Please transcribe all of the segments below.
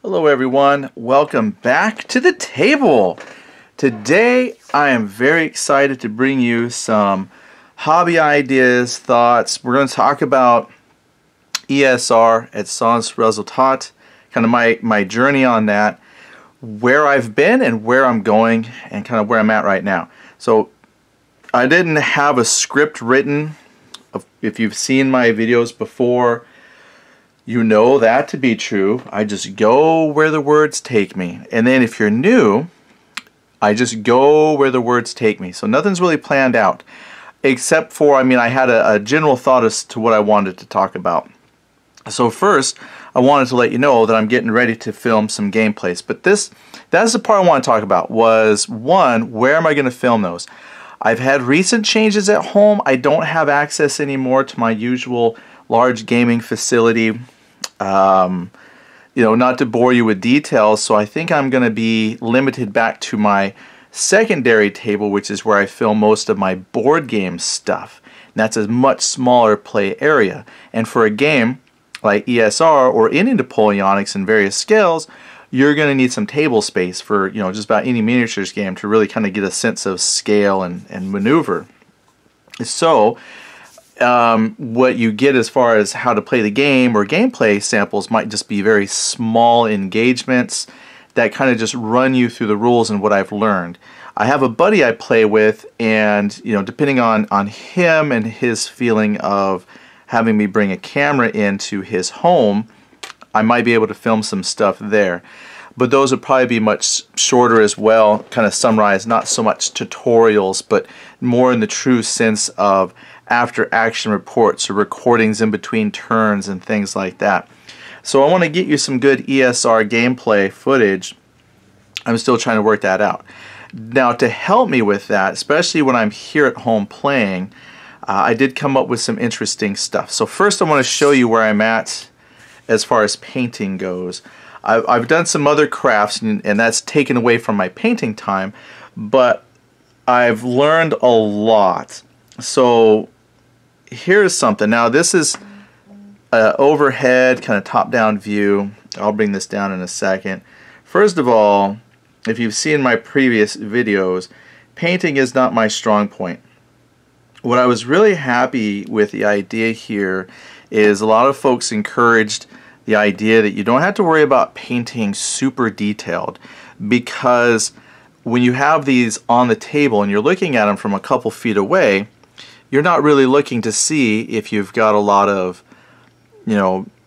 Hello everyone, welcome back to the table. Today I am very excited to bring you some hobby ideas, thoughts. We're going to talk about ESR at Sans Resultat, kind of my journey on that, where I've been and where I'm going, and kind of where I'm at right now. So I didn't have a script written. If you've seen my videos before, you know that to be true. I just go where the words take me. And then if you're new, I just go where the words take me. So nothing's really planned out. Except for, I had a general thought as to what I wanted to talk about. So first, I wanted to let you know that I'm getting ready to film some gameplays. But that's the part I want to talk about, was one, where am I going to film those? I've had recent changes at home. I don't have access anymore to my usual large gaming facility. Not to bore you with details, so I think I'm going to be limited back to my secondary table, which is where I film most of my board game stuff. And that's a much smaller play area. And for a game like ESR or any Napoleonics in various scales, you're going to need some table space for just about any miniatures game to really kind of get a sense of scale and maneuver. So what you get as far as how to play the game or gameplay samples might just be very small engagements that kind of just run you through the rules and what I've learned. I have a buddy I play with, and depending on him and his feeling of having me bring a camera into his home, I might be able to film some stuff there. But those would probably be much shorter as well, kind of summarized, not so much tutorials, but more in the true sense of after action reports or recordings in between turns and things like that. So I want to get you some good ESR gameplay footage. I'm still trying to work that out. Now, to help me with that, especially when I'm here at home playing, I did come up with some interesting stuff. So first I want to show you where I'm at as far as painting goes. I've done some other crafts, and that's taken away from my painting time, but I've learned a lot. So here's something. Now this is an overhead kind of top-down view. I'll bring this down in a second. First of all, if you've seen my previous videos, painting is not my strong point. What I was really happy with the idea here is a lot of folks encouraged the idea that you don't have to worry about painting super detailed, because when you have these on the table and you're looking at them from a couple feet away, you're not really looking to see if you've got a lot of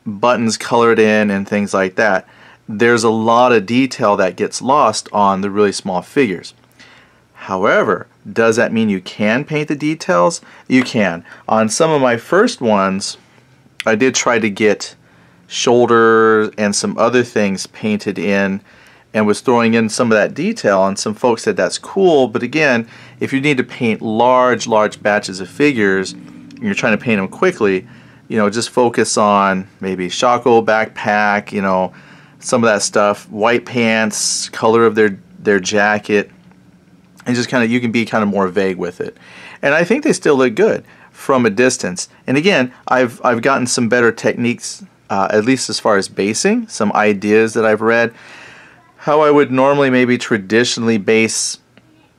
buttons colored in and things like that. There's a lot of detail that gets lost on the really small figures. However, does that mean you can paint the details? You can. On some of my first ones, I did try to get shoulders and some other things painted in, and was throwing in some of that detail, and some folks said that's cool, but again, if you need to paint large batches of figures and you're trying to paint them quickly, just focus on maybe shako, backpack, some of that stuff, white pants, color of their jacket, and just you can be kind of more vague with it. And I think they still look good from a distance. And again, I've gotten some better techniques, at least as far as basing, some ideas that I've read. How I would normally maybe traditionally base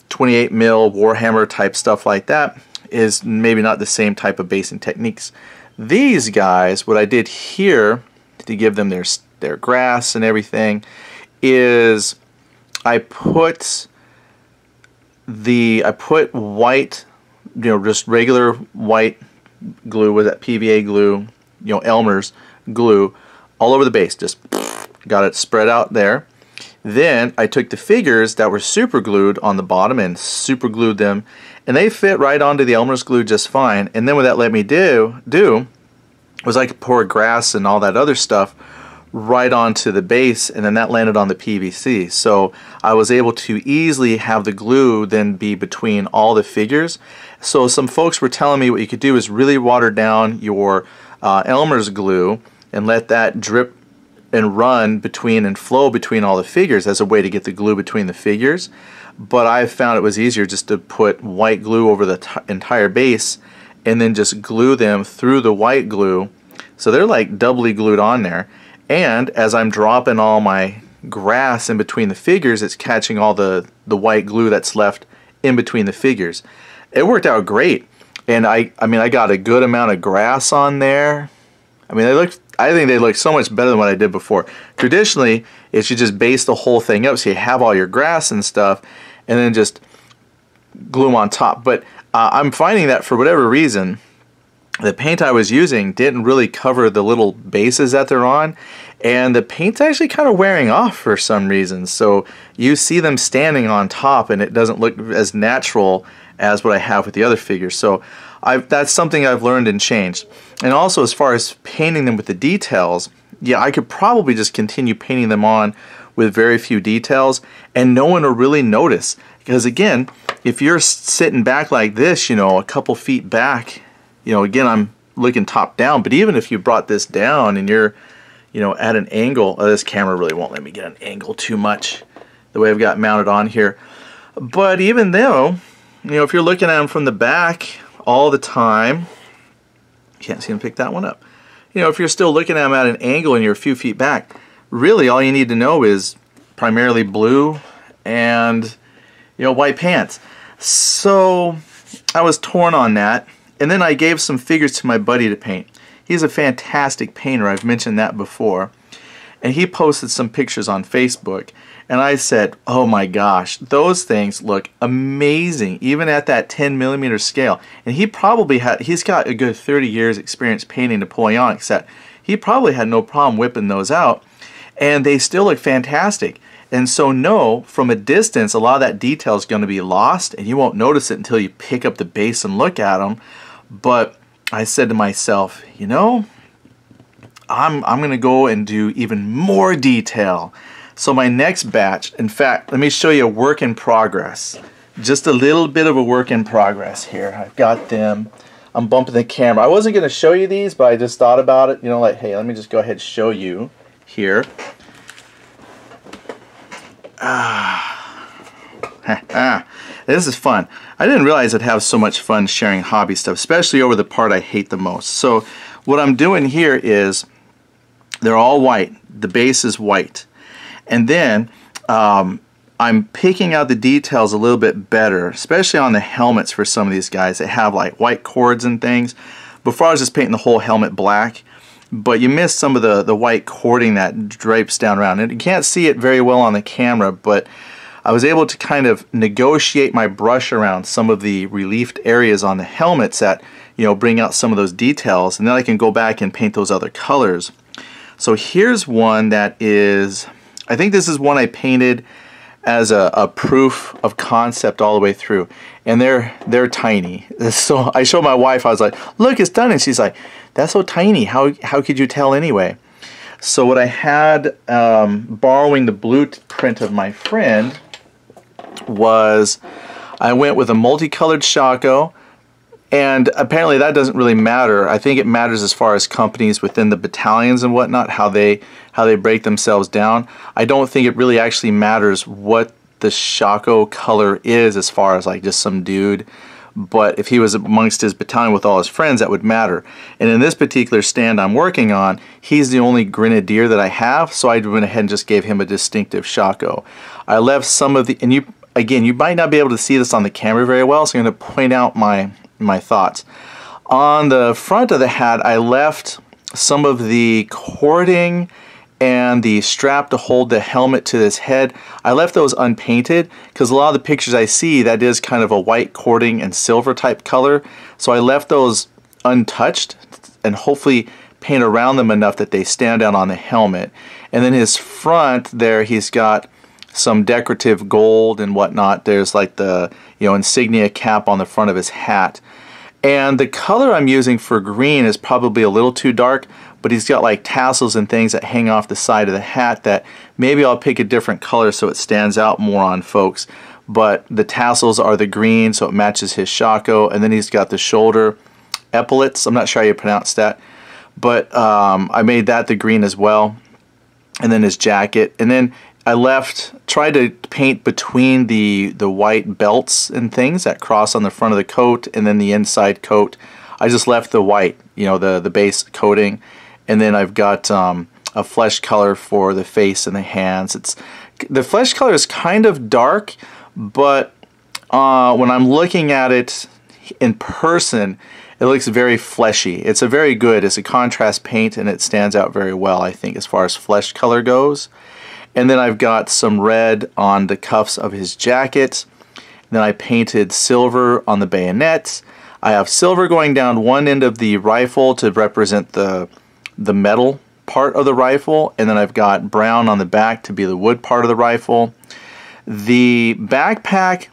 28 mil Warhammer type stuff like that is maybe not the same type of basing techniques. These guys, what I did here to give them their grass and everything is I put white, just regular white glue with that PVA glue, Elmer's glue all over the base, just got it spread out there. Then I took the figures that were super glued on the bottom and super glued them, and they fit right onto the Elmer's glue just fine. And then what that let me do was I could pour grass and all that other stuff right onto the base, and then that landed on the PVC. So I was able to easily have the glue then be between all the figures. So some folks were telling me what you could do is really water down your Elmer's glue and let that drip and run between and flow between all the figures as a way to get the glue between the figures. But I found it was easier just to put white glue over the entire base and then just glue them through the white glue, so they're like doubly glued on there. And as I'm dropping all my grass in between the figures, it's catching all the white glue that's left in between the figures. It worked out great. And I mean, I got a good amount of grass on there. I mean, I think they look so much better than what I did before. Traditionally, it's you just base the whole thing up so you have all your grass and stuff, and then just glue them on top. But I'm finding that for whatever reason, the paint I was using didn't really cover the little bases that they're on, and the paint's actually kind of wearing off for some reason. So you see them standing on top, and it doesn't look as natural as what I have with the other figures. So that's something I've learned and changed. And also, as far as painting them with the details, yeah, I could probably just continue painting them on with very few details, and no one will really notice. Because again, if you're sitting back like this, you know, a couple feet back, you know, again, I'm looking top down, but even if you brought this down and you're, you know, at an angle, this camera really won't let me get an angle too much, the way I've got mounted on here. But even though, you know, if you're looking at them from the back all the time, can't see them pick that one up. You know, if you're still looking at them at an angle and you're a few feet back, really all you need to know is primarily blue and, you know, white pants. So I was torn on that, and then I gave some figures to my buddy to paint. He's a fantastic painter, I've mentioned that before, and he posted some pictures on Facebook, and I said, oh my gosh, those things look amazing, even at that 10mm scale. And he's got a good 30 years experience painting Napoleonic set. He probably had no problem whipping those out, and they still look fantastic. And so no, from a distance, a lot of that detail is going to be lost, and you won't notice it until you pick up the base and look at them. But I said to myself, you know, I'm going to go and do even more detail. So my next batch, in fact, let me show you a work in progress. Just a little bit of a work in progress here. I've got them. I'm bumping the camera. I wasn't going to show you these, but I just thought about it. You know, like, hey, let me just go ahead and show you here. This is fun. I didn't realize I'd have so much fun sharing hobby stuff, especially over the part I hate the most. So what I'm doing here is they're all white. The base is white. And then I'm picking out the details a little bit better, especially on the helmets for some of these guys that have like white cords and things. Before I was just painting the whole helmet black, but you miss some of the white cording that drapes down around. And you can't see it very well on the camera, but I was able to kind of negotiate my brush around some of the reliefed areas on the helmets that, you know, bring out some of those details, and then I can go back and paint those other colors. So here's one that is, I think this is one I painted as a proof of concept all the way through, and they're tiny. So I showed my wife, I was like, look, it's done, and she's like, that's so tiny, how could you tell anyway? So what I had, borrowing the blueprint of my friend, was I went with a multicolored Shako, and apparently that doesn't really matter. I think it matters as far as companies within the battalions and whatnot, how they break themselves down. I don't think it really actually matters what the Shako color is as far as like just some dude, but if he was amongst his battalion with all his friends, that would matter. And in this particular stand I'm working on, he's the only grenadier that I have, so I went ahead and just gave him a distinctive Shako. I left some of the, and you might not be able to see this on the camera very well, so I'm going to point out my thoughts. On the front of the hat, I left some of the cording and the strap to hold the helmet to this head. I left those unpainted because a lot of the pictures I see, that is kind of a white cording and silver type color. So I left those untouched and hopefully paint around them enough that they stand out on the helmet. And then his front there, he's got some decorative gold and whatnot. There's like the, you know, insignia cap on the front of his hat. And the color I'm using for green is probably a little too dark, but he's got like tassels and things that hang off the side of the hat that maybe I'll pick a different color so it stands out more on folks. But the tassels are the green, so it matches his Shako, and then he's got the shoulder epaulets. I'm not sure how you pronounce that, but I made that the green as well. And then his jacket, and then I tried to paint between the white belts and things that cross on the front of the coat and then the inside coat. I just left the white, you know, the base coating, and then I've got a a flesh color for the face and the hands. The flesh color is kind of dark, but when I'm looking at it in person, it looks very fleshy. It's a contrast paint, and it stands out very well, I think, as far as flesh color goes. And then I've got some red on the cuffs of his jacket. Then I painted silver on the bayonet. I have silver going down one end of the rifle to represent the metal part of the rifle, and then I've got brown on the back to be the wood part of the rifle. The backpack,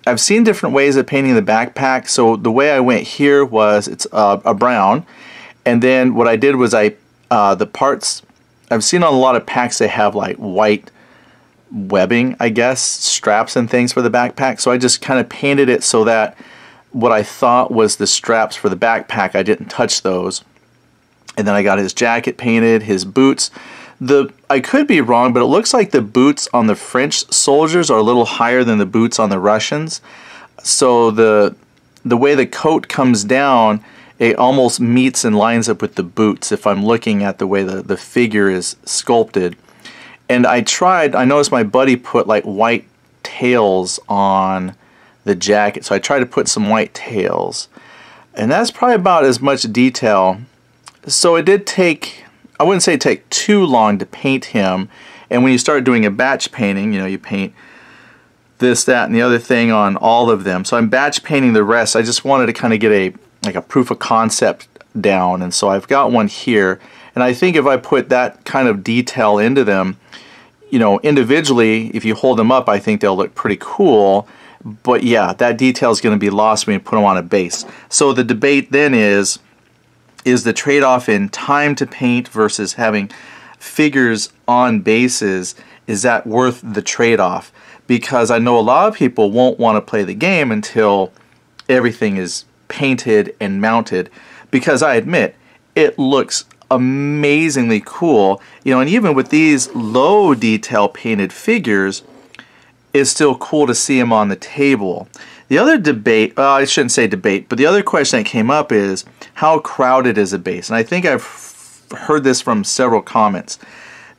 I've seen different ways of painting the backpack, so the way I went here was it's a brown, and then what I did was the parts, I've seen on a lot of packs they have like white webbing, I guess, straps and things for the backpack, so I just kind of painted it so that what I thought was the straps for the backpack, I didn't touch those. And then I got his jacket painted, his boots. I could be wrong, but it looks like the boots on the French soldiers are a little higher than the boots on the Russians. So the way the coat comes down, it almost meets and lines up with the boots if I'm looking at the way the figure is sculpted. And I noticed my buddy put like white tails on the jacket, so I tried to put some white tails, and that's probably about as much detail. So it did take, I wouldn't say take too long to paint him, and when you start doing a batch painting, you know, you paint this, that, and the other thing on all of them. So I'm batch painting the rest. I just wanted to kind of get a proof of concept down, and so I've got one here, and I think if I put that kind of detail into them, you know, individually, if you hold them up, I think they'll look pretty cool. But yeah, that detail is going to be lost when you put them on a base. So the debate then is the trade-off in time to paint versus having figures on bases, is that worth the trade-off? Because I know a lot of people won't want to play the game until everything is painted and mounted, because I admit, it looks amazingly cool. You know, and even with these low detail painted figures, it's still cool to see them on the table. The other debate, I shouldn't say debate, but the other question that came up is how crowded is a base? And I think I've heard this from several comments.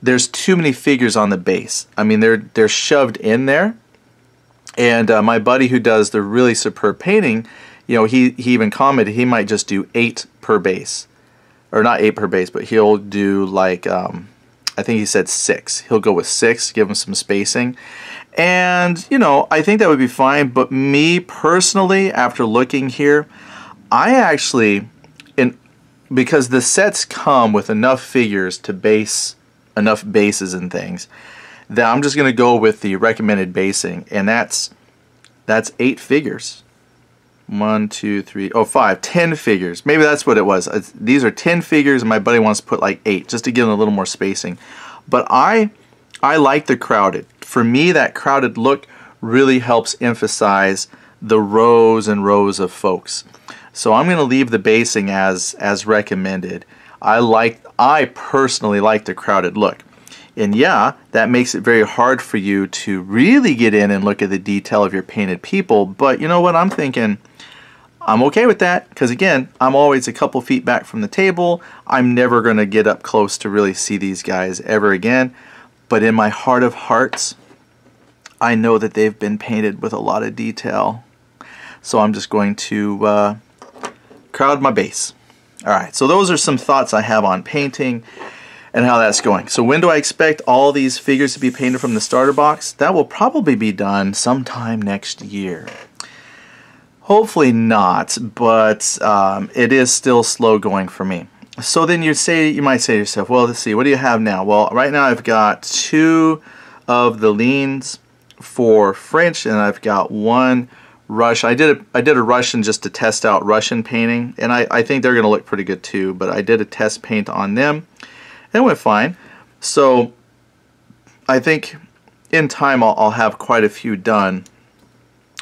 There's too many figures on the base. I mean, they're shoved in there. And my buddy who does the really superb painting, you know, he even commented he might just do 8 per base. Or not 8 per base, but he'll do like, I think he said 6. He'll go with 6, give him some spacing. And, you know, I think that would be fine, but me personally, after looking here, I actually, because the sets come with enough figures to base enough bases and things, that I'm just going to go with the recommended basing, and that's 8 figures. 1, 2, 3, 5, 10 figures. Maybe that's what it was. These are 10 figures, and my buddy wants to put like 8, just to give them a little more spacing. But I like the crowded. For me, that crowded look really helps emphasize the rows and rows of folks. So I'm going to leave the basing as recommended. I personally like the crowded look. And yeah, that makes it very hard for you to really get in and look at the detail of your painted people. But you know what, I'm thinking, I'm okay with that, because again, I'm always a couple feet back from the table. I'm never going to get up close to really see these guys ever again. But in my heart of hearts, I know that they've been painted with a lot of detail. So I'm just going to crowd my base. Alright, so those are some thoughts I have on painting and how that's going. So when do I expect all these figures to be painted from the starter box? That will probably be done sometime next year. Hopefully not, but it is still slow going for me. So then you might say to yourself, well, let's see, what do you have now? Well, right now I've got 2 of the leans for French, and I've got 1 Russian. I did a Russian just to test out Russian painting, and I think they're going to look pretty good too, but I did a test paint on them, and it went fine. So I think in time I'll have quite a few done,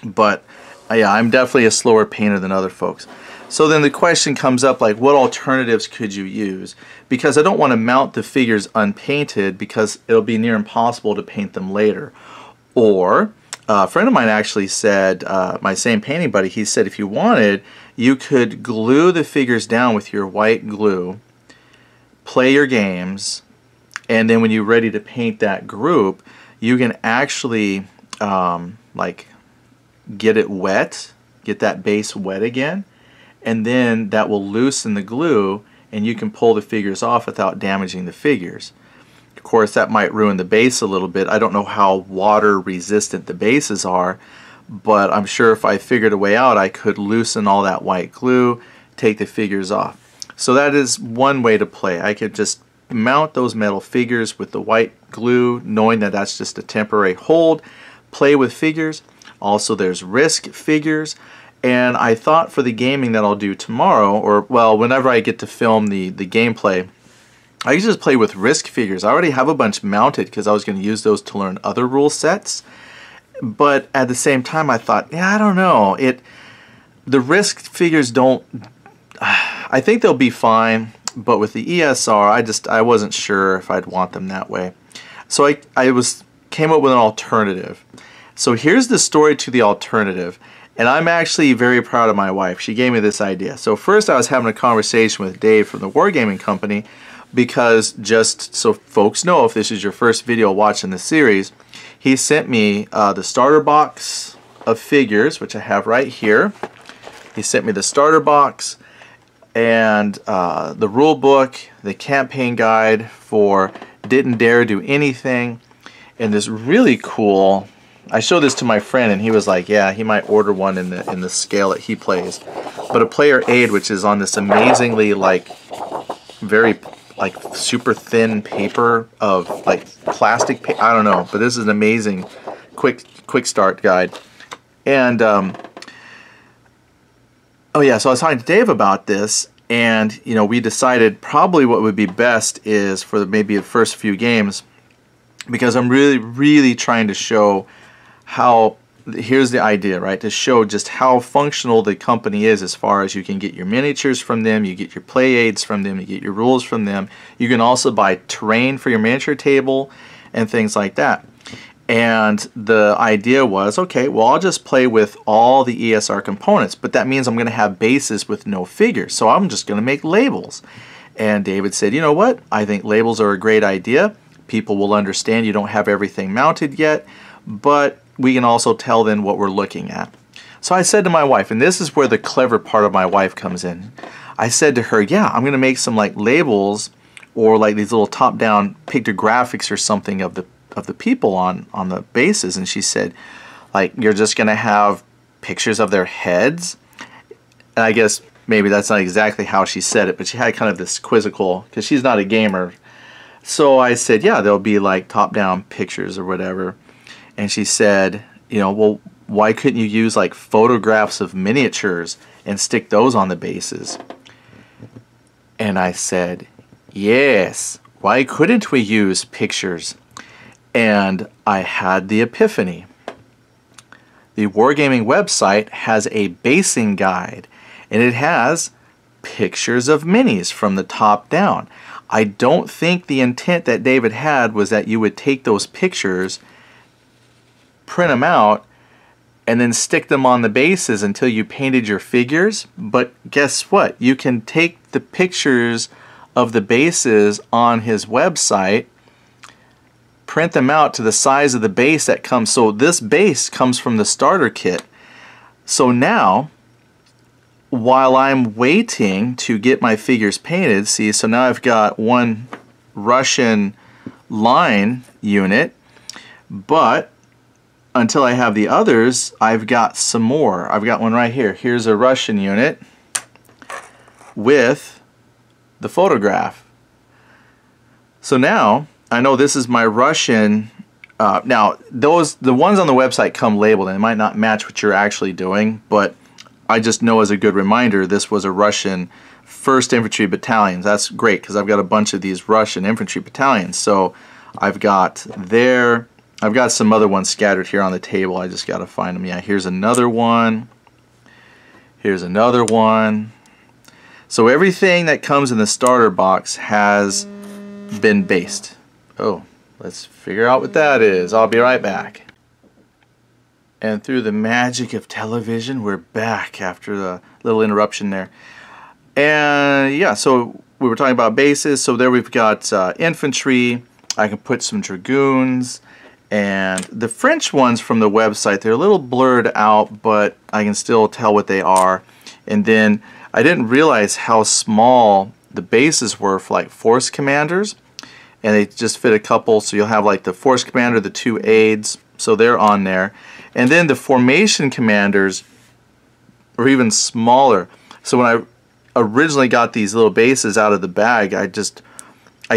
but yeah, I'm definitely a slower painter than other folks. So then the question comes up, like, what alternatives could you use? Because I don't want to mount the figures unpainted, because it'll be near impossible to paint them later. Or a friend of mine actually said, my same painting buddy, he said if you wanted, you could glue the figures down with your white glue, play your games, And then when you're ready to paint that group, you can actually like get it wet, get that base wet again, and then that will loosen the glue and you can pull the figures off without damaging the figures. Of course, that might ruin the base a little bit. I don't know how water resistant the bases are, but I'm sure if I figured a way out, I could loosen all that white glue, take the figures off. So that is one way to play. I could just mount those metal figures with the white glue, knowing that that's just a temporary hold, play with figures. Also, there's Risk figures. And I thought for the gaming that I'll do tomorrow, or well, whenever I get to film the gameplay, I can just play with Risk figures. I already have a bunch mounted because I was going to use those to learn other rule sets. But at the same time, I thought, yeah, I don't know. The Risk figures don't. I think they'll be fine, but with the ESR, I wasn't sure if I'd want them that way. So I came up with an alternative. So here's the story to the alternative. And I'm actually very proud of my wife. She gave me this idea. So first I was having a conversation with Dave from the Wargaming Company, because just so folks know, if this is your first video watching the series, he sent me the starter box of figures, which I have right here. He sent me the starter box and the rule book, the campaign guide for Didn't Dare Do Anything, and this really cool. I showed this to my friend and he was like, yeah, he might order one in the scale that he plays. But a player aid, which is on this amazingly very super thin paper of plastic I don't know, but this is an amazing quick start guide. And oh yeah, so I was talking to Dave about this, and we decided probably what would be best is for maybe the first few games, because I'm really trying to show how, here's the idea, right? To show just how functional the company is, as far as you can get your miniatures from them, you get your play aids from them, you get your rules from them. You can also buy terrain for your miniature table and things like that. And the idea was, okay, well, I'll just play with all the ESR components, but that means I'm going to have bases with no figures, so I'm just going to make labels. And David said, you know what? I think labels are a great idea. People will understand you don't have everything mounted yet, but we can also tell them what we're looking at. So I said to my wife, and this is where the clever part of my wife comes in. I said to her, yeah, I'm going to make some labels, or these little top-down pictographics or something of the people on the bases. And she said, you're just going to have pictures of their heads? And I guess maybe that's not exactly how she said it, but she had kind of this quizzical, because she's not a gamer. So I said, yeah, there'll be top-down pictures or whatever. And she said, well, why couldn't you use photographs of miniatures and stick those on the bases? And I said, yes, why couldn't we use pictures? And I had the epiphany. The Wargaming website has a basing guide, and it has pictures of minis from the top down. I don't think the intent that David had was that you would take those pictures, print them out, and then stick them on the bases until you painted your figures. But guess what? You can take the pictures of the bases on his website, print them out to the size of the base that comes. So this base comes from the starter kit. So now, while I'm waiting to get my figures painted, see, so now I've got one Russian line unit, but until I have the others, I've got some more. I've got one right here. Here's a Russian unit with the photograph. So now I know this is my Russian. Now the ones on the website come labeled, and it might not match what you're actually doing, but I just know as a good reminder this was a Russian 1st Infantry Battalion. That's great because I've got a bunch of these Russian infantry battalions. So I've got some other ones scattered here on the table. I just got to find them. Yeah, here's another one. Here's another one. So everything that comes in the starter box has been based. Oh, let's figure out what that is. I'll be right back. And through the magic of television, we're back after the little interruption there. And yeah, so we were talking about bases. So there we've got infantry, I can put some dragoons. And the French ones from the website, they're a little blurred out, but I can still tell what they are. And then I didn't realize how small the bases were for like force commanders. And they just fit a couple, so you'll have like the force commander, the 2 aides, so they're on there. And then the formation commanders are even smaller. So when I originally got these little bases out of the bag, I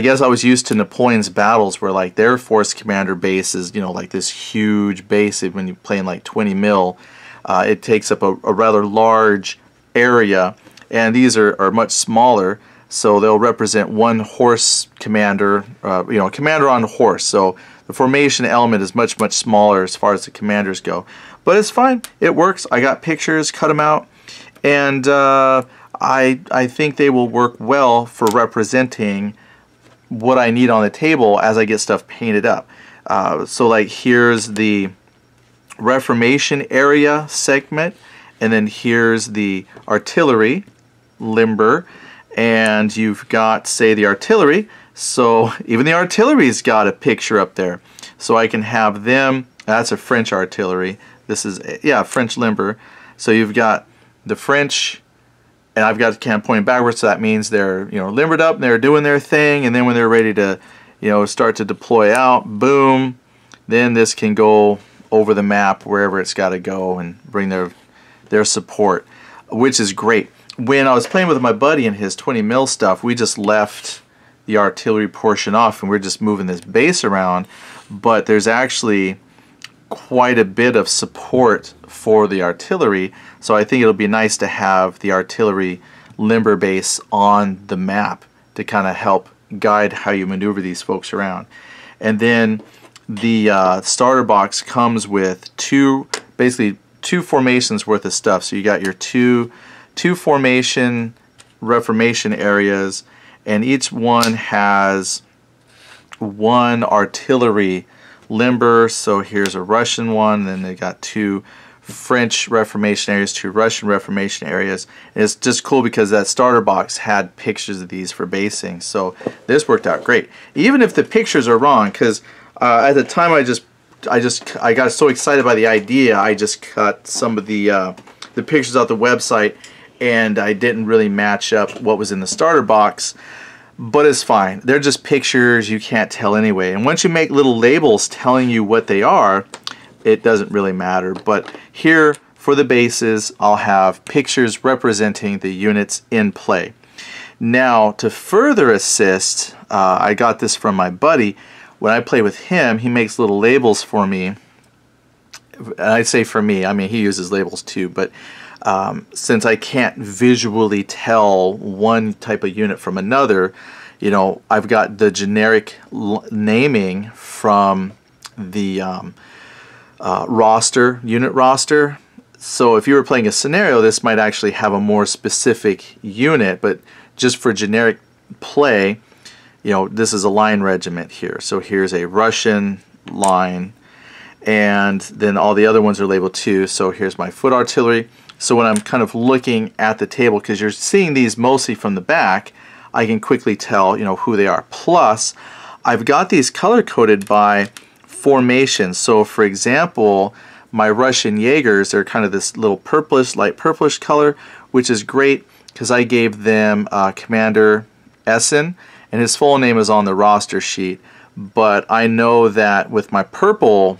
guess I was used to Napoleon's battles where like their force commander base is, you know, like this huge base. When you're playing like 20 mil, it takes up a rather large area, and these are much smaller, so they'll represent 1 horse commander, you know, commander on a horse. So the formation element is much smaller as far as the commanders go. But it's fine, it works. I got pictures, cut them out, and I think they will work well for representing what I need on the table as I get stuff painted up. So like here's the Reformation area segment, and then here's the artillery limber, and you've got, say, the artillery. So even the artillery's got a picture up there. So I can have them, that's a French artillery. This is, yeah, French limber. So you've got the French, and I've got the can pointing backwards, so that means they're, you know, limbered up and they're doing their thing, and then when they're ready to, you know, start to deploy out, boom, then this can go over the map wherever it's got to go and bring their support, which is great. When I was playing with my buddy and his 20 mil stuff, we just left the artillery portion off and we're just moving this base around, but there's actually quite a bit of support for the artillery, so I think it'll be nice to have the artillery limber base on the map to kind of help guide how you maneuver these folks around. And then the starter box comes with basically two formations worth of stuff. So you got your two formation reformation areas, and each one has 1 artillery limber. So here's a Russian one, then they got 2 French Reformation areas, 2 Russian Reformation areas. And it's just cool because that starter box had pictures of these for basing, so this worked out great. Even if the pictures are wrong, because at the time I got so excited by the idea, I just cut some of the pictures off the website, and I didn't really match up what was in the starter box. But it's fine. They're just pictures, you can't tell anyway. And once you make little labels telling you what they are, it doesn't really matter. But here for the bases, I'll have pictures representing the units in play. Now, to further assist, I got this from my buddy. When I play with him, he makes little labels for me. And I say for me, I mean he uses labels too, but since I can't visually tell one type of unit from another, you know, I've got the generic naming from the unit roster. So if you were playing a scenario, this might actually have a more specific unit, but just for generic play, you know, this is a line regiment here. So here's a Russian line, and then all the other ones are labeled too. So here's my foot artillery. So when I'm kind of looking at the table, because you're seeing these mostly from the back, I can quickly tell, you know, who they are. Plus, I've got these color-coded by formation. So for example, my Russian Jaegers, they're kind of this little purplish, light purplish color, which is great because I gave them Commander Essen, and his full name is on the roster sheet. But I know that with my purple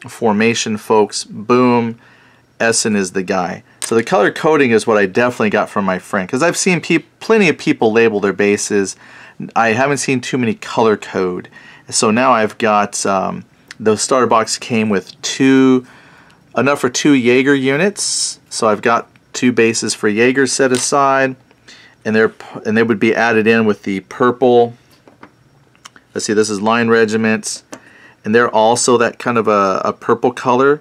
formation folks, boom, Essen is the guy. So the color coding is what I definitely got from my friend, because I've seen plenty of people label their bases. I haven't seen too many color code. So now I've got the starter box came with enough for 2 Jaeger units. So I've got 2 bases for Jaeger set aside, and they would be added in with the purple. Let's see, this is line regiments, and they're also that kind of a purple color.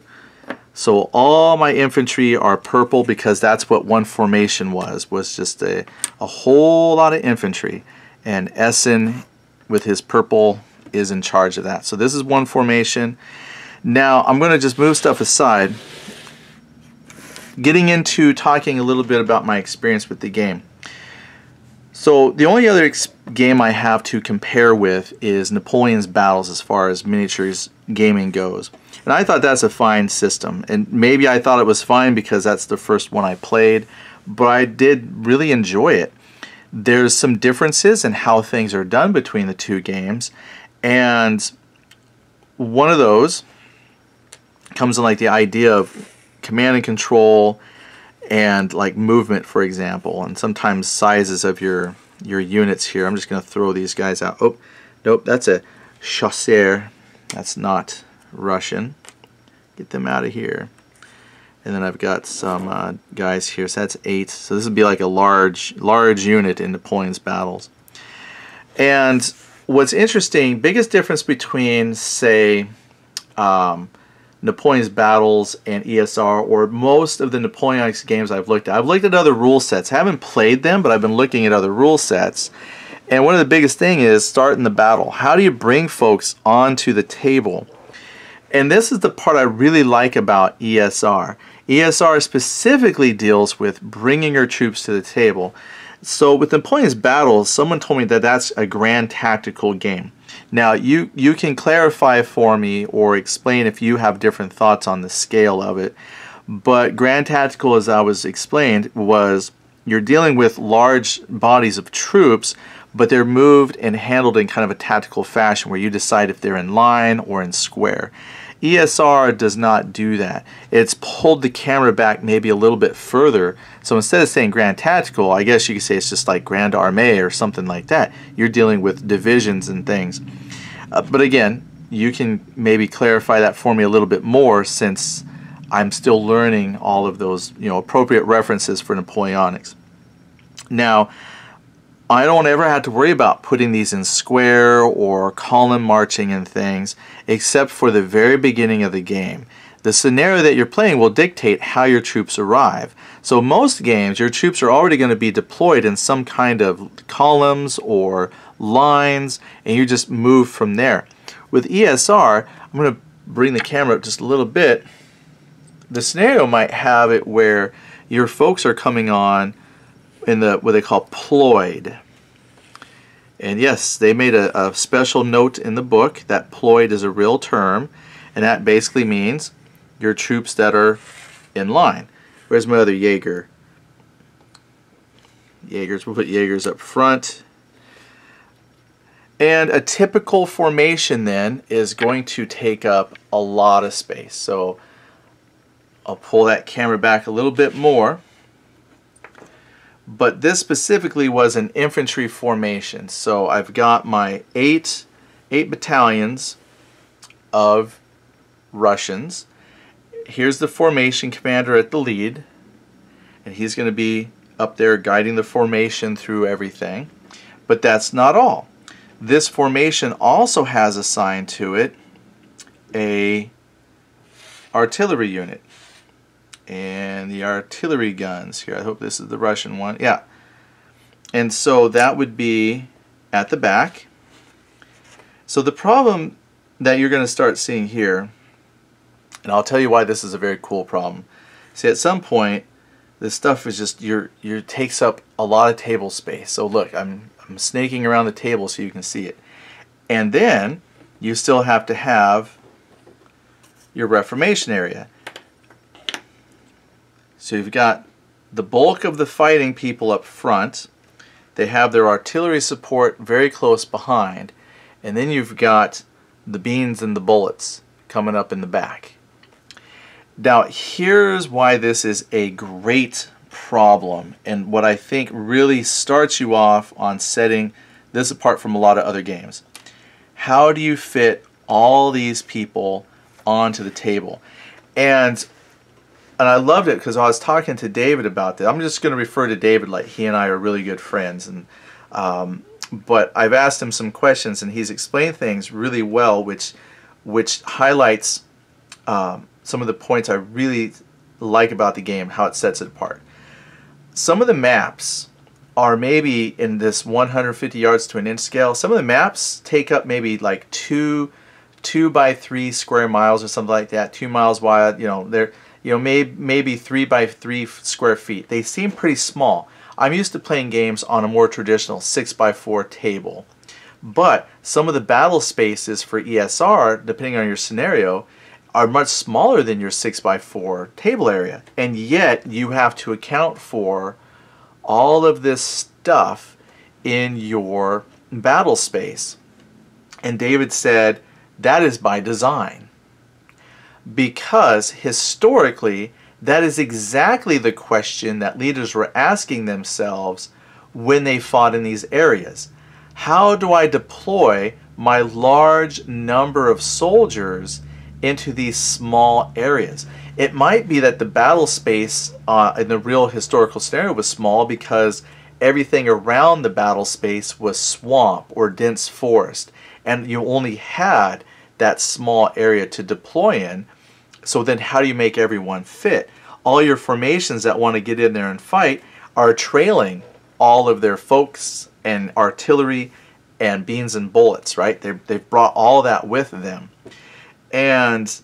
So all my infantry are purple because that's what one formation was just a whole lot of infantry. And Essen with his purple is in charge of that. So this is one formation. Now I'm going to just move stuff aside, getting into talking a little bit about my experience with the game. So the only other game I have to compare with is Napoleon's Battles as far as miniatures gaming goes. And I thought that's a fine system. And maybe I thought it was fine because that's the first one I played, but I did really enjoy it. There's some differences in how things are done between the two games, and one of those comes in like the idea of command and control and like movement, for example, and sometimes sizes of your units here. I'm just going to throw these guys out. Oh, nope, that's a chasseur. That's not Russian. Get them out of here. And then I've got some guys here. So that's 8. So this would be like a large unit in Napoleon's Battles. And what's interesting, biggest difference between, say, Napoleon's Battles and ESR, or most of the Napoleonics games I've looked at. I've looked at other rule sets. I haven't played them, but I've been looking at other rule sets. And one of the biggest thing is starting the battle. How do you bring folks onto the table? And this is the part I really like about ESR. ESR specifically deals with bringing your troops to the table. So with Napoleon's Battles, someone told me that that's a grand tactical game. Now you can clarify for me or explain if you have different thoughts on the scale of it. But grand tactical, as I was explained, was you're dealing with large bodies of troops, but they're moved and handled in kind of a tactical fashion where you decide if they're in line or in square. ESR does not do that. It's pulled the camera back maybe a little bit further. So instead of saying Grand Tactical, I guess you could say it's just like Grand Armée or something like that. You're dealing with divisions and things. But again, you can maybe clarify that for me a little bit more, since I'm still learning all of those, appropriate references for Napoleonics. Now, I don't ever have to worry about putting these in square or column marching and things, except for the very beginning of the game. The scenario that you're playing will dictate how your troops arrive. So most games, your troops are already going to be deployed in some kind of columns or lines, and you just move from there. With ESR, I'm going to bring the camera up just a little bit. The scenario might have it where your folks are coming on in the what they call ployed. And yes, they made a special note in the book that ployed is a real term, and that basically means your troops that are in line. Where's my other Jaeger? Jaegers, we'll put Jaegers up front. And a typical formation then is going to take up a lot of space. So I'll pull that camera back a little bit more. But this specifically was an infantry formation. So I've got my eight battalions of Russians. Here's the formation commander at the lead, and he's going to be up there guiding the formation through everything. But that's not all. This formation also has assigned to it a artillery unit. And the artillery guns here. I hope this is the Russian one. Yeah. And so that would be at the back. So the problem that you're going to start seeing here, and I'll tell you why this is a very cool problem. See, at some point, this stuff is just takes up a lot of table space. So look, I'm snaking around the table so you can see it. And then you still have to have your Reformation area. So you've got the bulk of the fighting people up front. They have their artillery support very close behind. And then you've got the beans and the bullets coming up in the back. Now here's why this is a great problem, and what I think really starts you off on setting this apart from a lot of other games. How do you fit all these people onto the table? And I loved it because I was talking to David about that. I'm just going to refer to David like he and I are really good friends. And but I've asked him some questions, and he's explained things really well, which highlights some of the points I really like about the game, how it sets it apart. Some of the maps are maybe in this 150 yards to an inch scale. Some of the maps take up maybe like 2 by 3 square miles or something like that, 2 miles wide. They're maybe 3 by 3 square feet. They seem pretty small. I'm used to playing games on a more traditional 6x4 table. But some of the battle spaces for ESR, depending on your scenario, are much smaller than your 6x4 table area. And yet you have to account for all of this stuff in your battle space. And David said that is by design, because historically that is exactly the question that leaders were asking themselves when they fought in these areas. How do I deploy my large number of soldiers into these small areas? It might be that the battle space in the real historical scenario was small because everything around the battle space was swamp or dense forest, and you only had that small area to deploy in. So then how do you make everyone fit? All your formations that want to get in there and fight are trailing all of their folks and artillery and beans and bullets, right? They've brought all that with them. And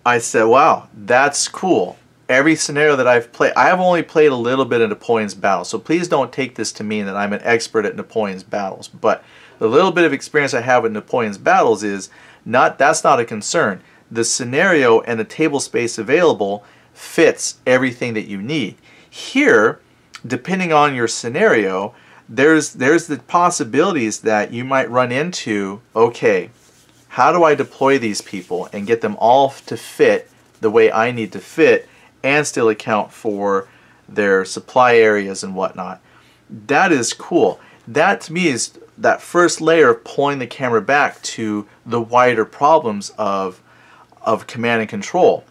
I said, wow, that's cool. Every scenario that I've played, I have only played a little bit of Napoleon's battles, so please don't take this to mean that I'm an expert at Napoleon's battles. But the little bit of experience I have with Napoleon's battles is that's not a concern. The scenario and the table space available fits everything that you need. Here, depending on your scenario, there's the possibilities that you might run into, okay, how do I deploy these people and get them all to fit the way I need to fit and still account for their supply areas and whatnot? That is cool. That to me is that first layer of pulling the camera back to the wider problems of command and control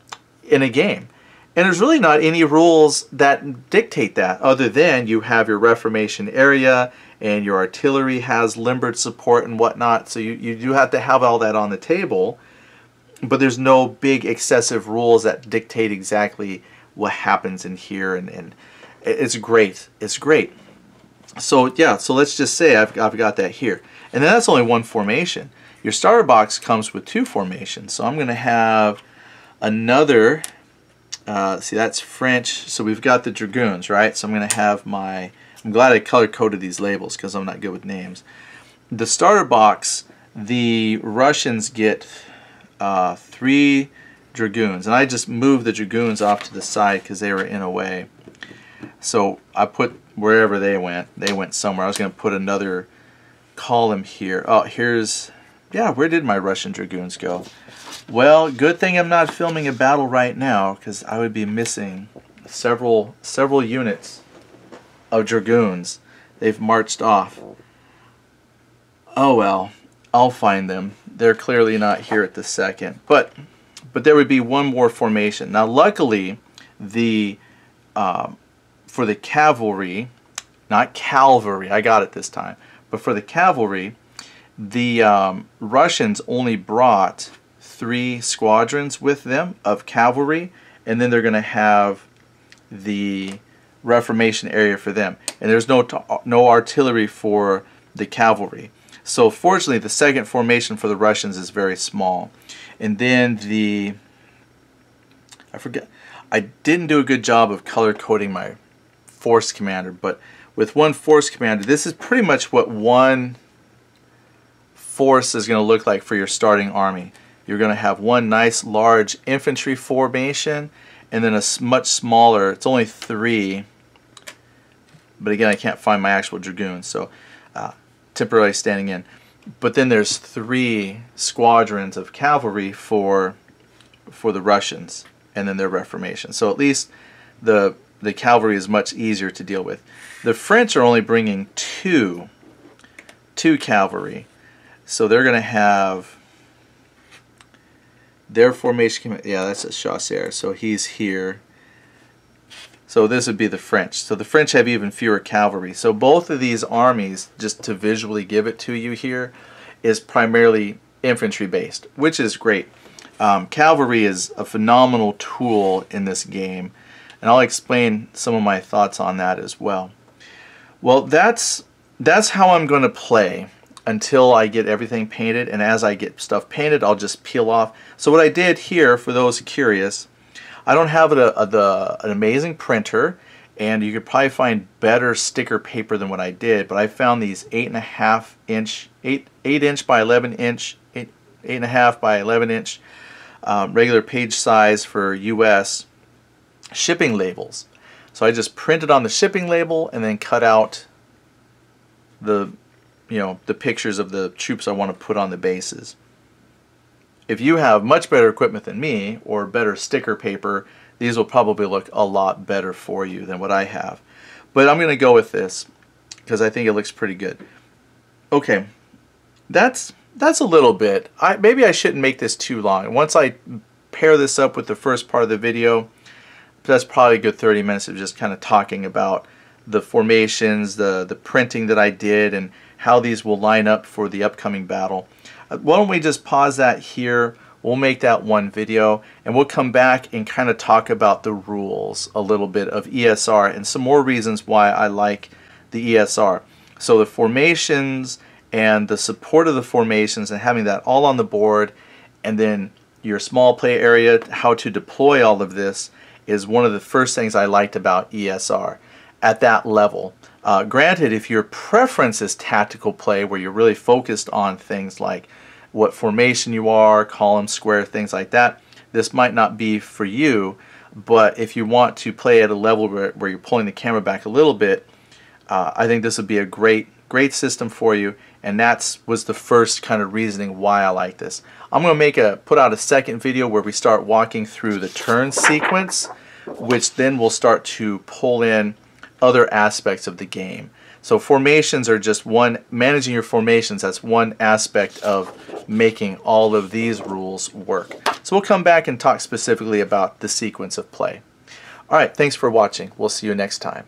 in a game. And there's really not any rules that dictate that, other than you have your Reformation area and your artillery has limbered support and whatnot. So you do have to have all that on the table, but there's no big excessive rules that dictate exactly what happens in here, and it's great. It's great. So yeah, so let's just say I've got that here. And then that's only one formation. Your starter box comes with two formations. So I'm going to have another... see, that's French, so we've got the Dragoons, right? So I'm going to have my... I'm glad I color-coded these labels because I'm not good with names. The starter box, the Russians get 3 Dragoons, and I just moved the Dragoons off to the side because they were in a way. So I put wherever they went somewhere. I was going to put another column here. Oh, here's... yeah, where did my Russian Dragoons go? Well, good thing I'm not filming a battle right now, because I would be missing several units of Dragoons. They've marched off. Oh well, I'll find them. They're clearly not here at the second. But there would be one more formation. Now luckily, for the cavalry, not cavalry, I got it this time, but for the cavalry, the Russians only brought 3 squadrons with them of cavalry, and then they're going to have the Reformation area for them. And there's no artillery for the cavalry. So fortunately, the second formation for the Russians is very small. And then I didn't do a good job of color coding my force commander, but with one force commander, this is pretty much what one force is going to look like for your starting army. You're going to have one nice large infantry formation, and then a much smaller, it's only 3, but again I can't find my actual Dragoons, so temporarily standing in. But then there's 3 squadrons of cavalry for the Russians, and then their Reformation. So at least the cavalry is much easier to deal with. The French are only bringing 2 cavalry, so they're going to have their formation. Yeah, that's a chasseur, so he's here. So this would be the French. So the French have even fewer cavalry. So both of these armies, just to visually give it to you here, is primarily infantry based, which is great. Cavalry is a phenomenal tool in this game, and I'll explain some of my thoughts on that as well. Well, that's how I'm going to play until I get everything painted, and as I get stuff painted, I'll just peel off. So what I did here, for those curious, I don't have an amazing printer, and you could probably find better sticker paper than what I did, but I found these 8.5 inch, 8 inch by 11 inch, 8.5 by 11 inch regular page size for US shipping labels. So I just printed on the shipping label and then cut out the the pictures of the troops I want to put on the bases. If you have much better equipment than me or better sticker paper, these will probably look a lot better for you than what I have. But I'm going to go with this because I think it looks pretty good. Okay, that's a little bit. Maybe I shouldn't make this too long. Once I pair this up with the first part of the video, that's probably a good 30 minutes of just kind of talking about the formations, the printing that I did, and how these will line up for the upcoming battle. Why don't we just pause that here? We'll make that one video, and we'll come back and kind of talk about the rules a little bit of ESR and some more reasons why I like the ESR. So the formations and the support of the formations and having that all on the board, and then your small play area, how to deploy all of this, is one of the first things I liked about ESR at that level. Granted, if your preference is tactical play where you're really focused on things like what formation you are, column, square, things like that, this might not be for you. But if you want to play at a level where you're pulling the camera back a little bit, I think this would be a great system for you, and that was the first kind of reasoning why I like this. I'm going to put out a second video where we start walking through the turn sequence, which then will start to pull in other aspects of the game. So formations are just one, managing your formations, that's one aspect of making all of these rules work. So we'll come back and talk specifically about the sequence of play. Alright, thanks for watching. We'll see you next time.